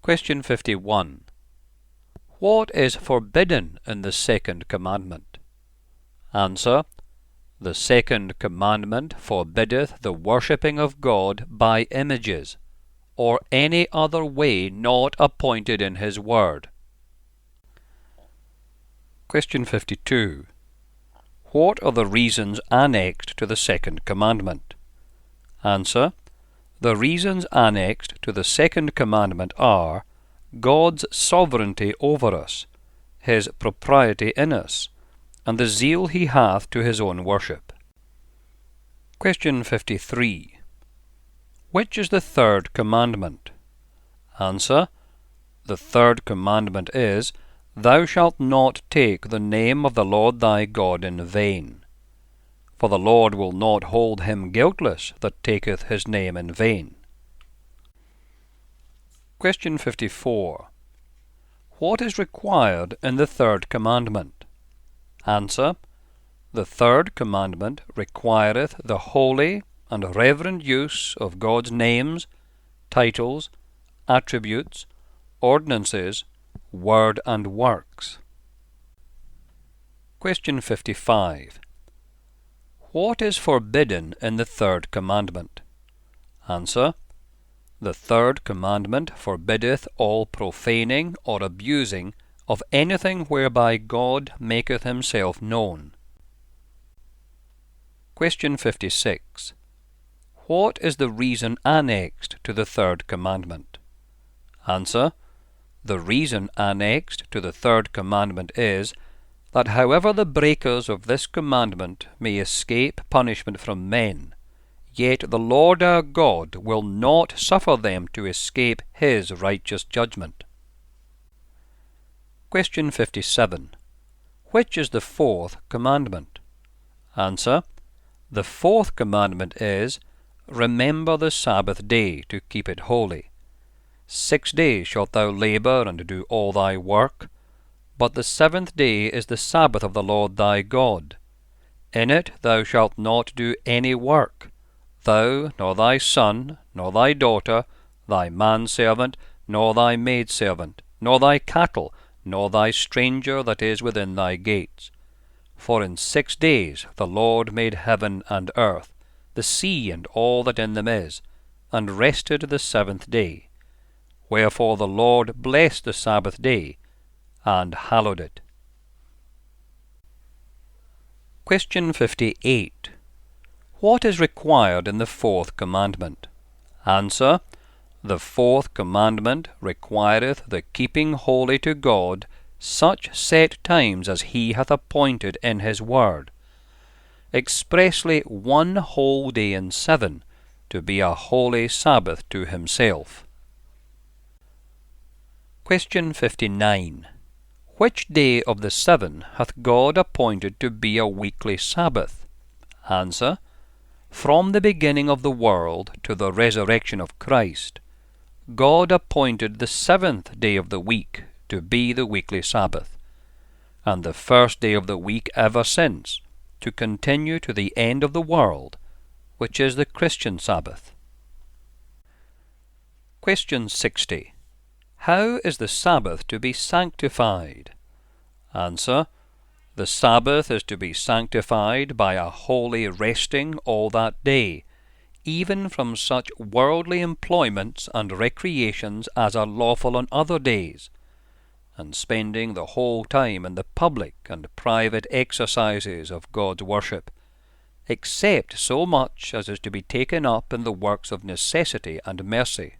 Question 51. What is forbidden in the second commandment? Answer. The second commandment forbiddeth the worshipping of God by images, or any other way not appointed in his word. Question 52. What are the reasons annexed to the second commandment? Answer. The reasons annexed to the second commandment are God's sovereignty over us, his propriety in us, and the zeal he hath to his own worship. Question 53. Which is the third commandment? Answer. The third commandment is, Thou shalt not take the name of the Lord thy God in vain. For the Lord will not hold him guiltless that taketh his name in vain. Question 54. What is required in the third commandment? Answer. The third commandment requireth the holy and reverend use of God's names, titles, attributes, ordinances, word and works. Question 55. What is forbidden in the third commandment? Answer. The third commandment forbiddeth all profaning or abusing of anything whereby God maketh himself known. Question 56. What is the reason annexed to the third commandment? Answer. The reason annexed to the third commandment is that however the breakers of this commandment may escape punishment from men, yet the Lord our God will not suffer them to escape his righteous judgment. Question 57. Which is the fourth commandment? Answer. The fourth commandment is, Remember the Sabbath day to keep it holy. 6 days shalt thou labour and do all thy work, but the seventh day is the Sabbath of the Lord thy God. In it thou shalt not do any work, thou, nor thy son, nor thy daughter, thy manservant, nor thy maidservant, nor thy cattle, nor thy stranger that is within thy gates. For in 6 days the Lord made heaven and earth, the sea and all that in them is, and rested the seventh day. Wherefore the Lord blessed the Sabbath day, and hallowed it. Question 58. What is required in the fourth commandment? Answer. The fourth commandment requireth the keeping holy to God such set times as he hath appointed in his word, expressly 1 whole day in 7, to be a holy Sabbath to himself. Question 59. Which day of the 7 hath God appointed to be a weekly Sabbath? Answer. From the beginning of the world to the resurrection of Christ, God appointed the 7th day of the week to be the weekly Sabbath, and the first day of the week ever since, to continue to the end of the world, which is the Christian Sabbath. Question 60. How is the Sabbath to be sanctified? Answer. The Sabbath is to be sanctified by a holy resting all that day, even from such worldly employments and recreations as are lawful on other days, and spending the whole time in the public and private exercises of God's worship, except so much as is to be taken up in the works of necessity and mercy.